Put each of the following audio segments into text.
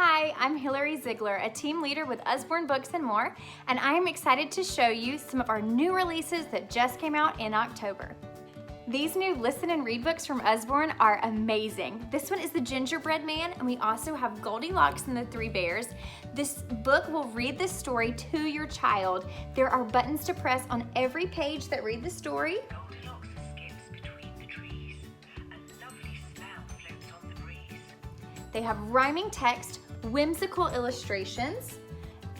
Hi, I'm Hillary Ziegler, a team leader with Usborne Books and More, and I am excited to show you some of our new releases that just came out in October. These new listen and read books from Usborne are amazing. This one is The Gingerbread Man, and we also have Goldilocks and the Three Bears. This book will read the story to your child. There are buttons to press on every page that read the story. Goldilocks skips between the trees. A lovely smell floats on the breeze. They have rhyming text, whimsical illustrations,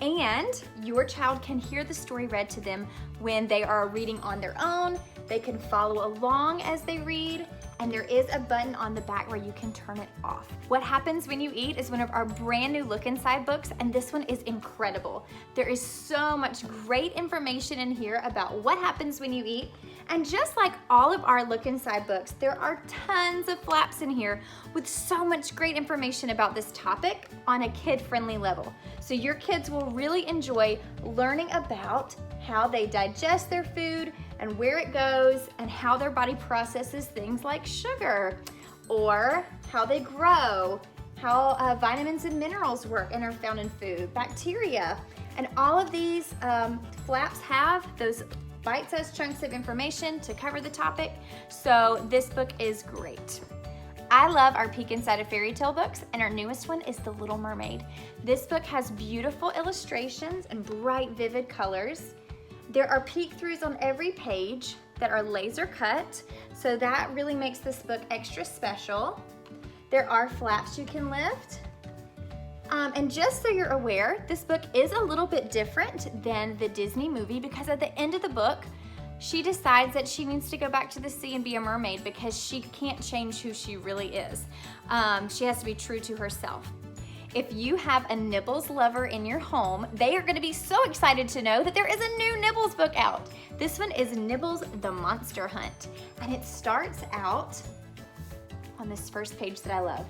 and your child can hear the story read to them when they are reading on their own. They can follow along as they read, and there is a button on the back where you can turn it off. What Happens When You Eat is one of our brand new look inside books, and this one is incredible. There is so much great information in here about what happens when you eat, and just like all of our look inside books, there are tons of flaps in here with so much great information about this topic on a kid-friendly level. So your kids will really enjoy learning about how they digest their food and where it goes and how their body processes things like sugar, or how they grow, how vitamins and minerals work and are found in food, bacteria. And all of these flaps have those bite-sized chunks of information to cover the topic. So this book is great. I love our Peek Inside a Fairy Tale books, and our newest one is The Little Mermaid. This book has beautiful illustrations and bright, vivid colors. There are peek-throughs on every page that are laser cut, so that really makes this book extra special. There are flaps you can lift. And just so you're aware, this book is a little bit different than the Disney movie, because at the end of the book, she decides that she needs to go back to the sea and be a mermaid because she can't change who she really is. She has to be true to herself. If you have a Nibbles lover in your home, they are going to be so excited to know that there is a new Nibbles book out. This one is Nibbles the Monster Hunt, and it starts out on this first page that I love.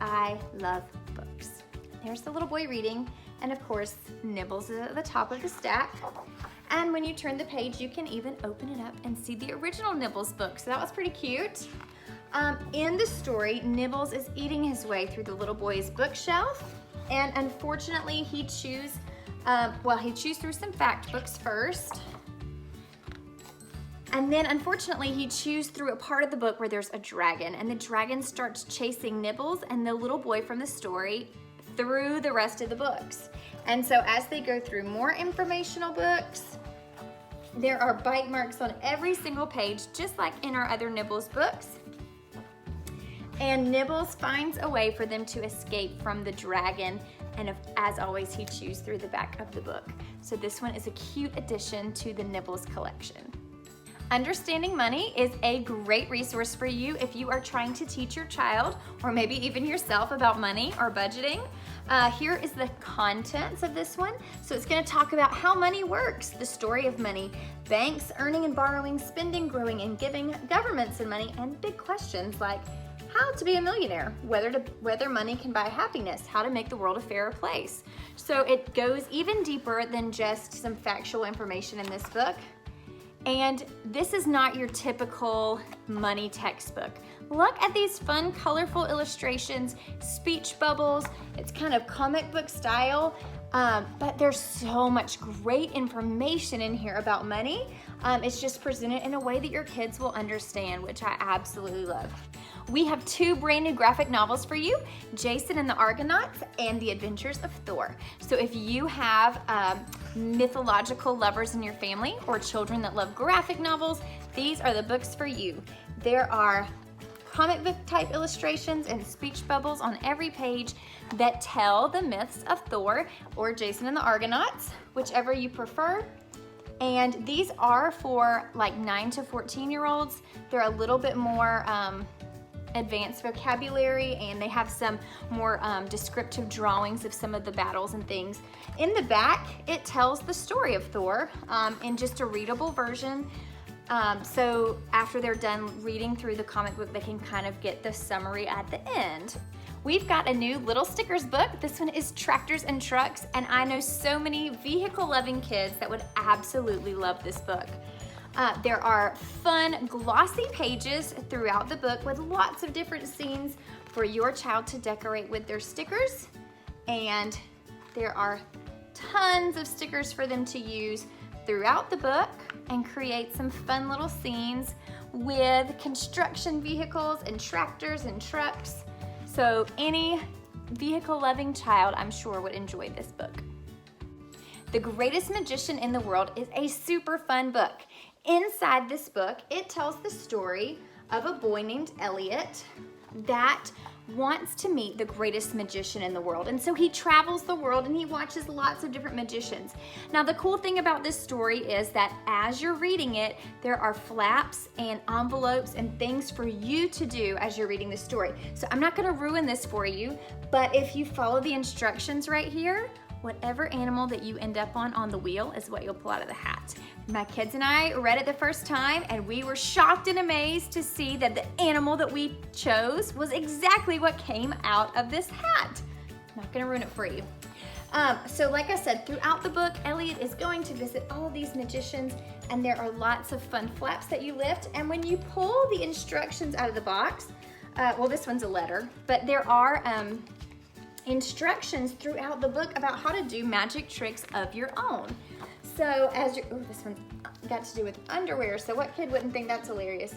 I love books. There's the little boy reading, and of course, Nibbles is at the top of the stack. And when you turn the page, you can even open it up and see the original Nibbles book, so that was pretty cute. In the story, Nibbles is eating his way through the little boy's bookshelf, and unfortunately he chews through some fact books first, and then unfortunately he chews through a part of the book where there's a dragon, and the dragon starts chasing Nibbles and the little boy from the story through the rest of the books. And so as they go through more informational books, there are bite marks on every single page, just like in our other Nibbles books. And Nibbles finds a way for them to escape from the dragon, and as always, he chews through the back of the book. So this one is a cute addition to the Nibbles collection. Understanding Money is a great resource for you if you are trying to teach your child, or maybe even yourself, about money or budgeting. Here is the contents of this one. So it's going to talk about how money works, the story of money, banks, earning and borrowing, spending, growing and giving, governments and money, and big questions like how to be a millionaire, whether money can buy happiness, how to make the world a fairer place. So it goes even deeper than just some factual information in this book. And this is not your typical money textbook. Look at these fun, colorful illustrations, speech bubbles. It's kind of comic book style, but there's so much great information in here about money. It's just presented in a way that your kids will understand, which I absolutely love. We have two brand new graphic novels for you, Jason and the Argonauts and The Adventures of Thor. So if you have mythological lovers in your family or children that love graphic novels, these are the books for you. There are comic book type illustrations and speech bubbles on every page that tell the myths of Thor or Jason and the Argonauts, whichever you prefer. And these are for like 9 to 14-year-olds. They're a little bit more advanced vocabulary, and they have some more descriptive drawings of some of the battles and things. In the back, it tells the story of Thor in just a readable version. So after they're done reading through the comic book, they can kind of get the summary at the end. We've got a new Little Stickers book. This one is Tractors and Trucks, and I know so many vehicle-loving kids that would absolutely love this book. There are fun, glossy pages throughout the book with lots of different scenes for your child to decorate with their stickers. And there are tons of stickers for them to use throughout the book and create some fun little scenes with construction vehicles and tractors and trucks. So any vehicle-loving child, I'm sure, would enjoy this book. The Greatest Magician in the World is a super fun book. Inside this book, it tells the story of a boy named Elliot that wants to meet the greatest magician in the world. And so he travels the world and he watches lots of different magicians. Now, the cool thing about this story is that as you're reading it, there are flaps and envelopes and things for you to do as you're reading the story. So I'm not gonna ruin this for you, but if you follow the instructions right here, whatever animal that you end up on the wheel is what you'll pull out of the hat. My kids and I read it the first time and we were shocked and amazed to see that the animal that we chose was exactly what came out of this hat. I'm not gonna ruin it for you. So like I said, throughout the book, Elliot is going to visit all of these magicians and there are lots of fun flaps that you lift. And when you pull the instructions out of the box, well, this one's a letter, but there are instructions throughout the book about how to do magic tricks of your own. So as you're, oh, this one got to do with underwear, so what kid wouldn't think that's hilarious?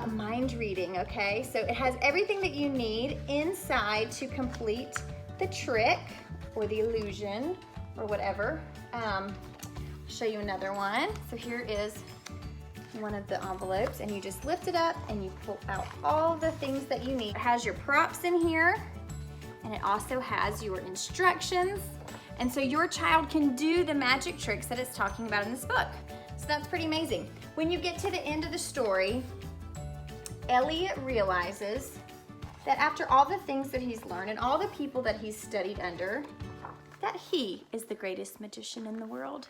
Mind reading, okay? So it has everything that you need inside to complete the trick or the illusion or whatever. I'll show you another one. So here is one of the envelopes and you just lift it up and you pull out all the things that you need. It has your props in here and it also has your instructions. And so your child can do the magic tricks that it's talking about in this book. So that's pretty amazing. When you get to the end of the story, Elliot realizes that after all the things that he's learned and all the people that he's studied under, that he is the greatest magician in the world.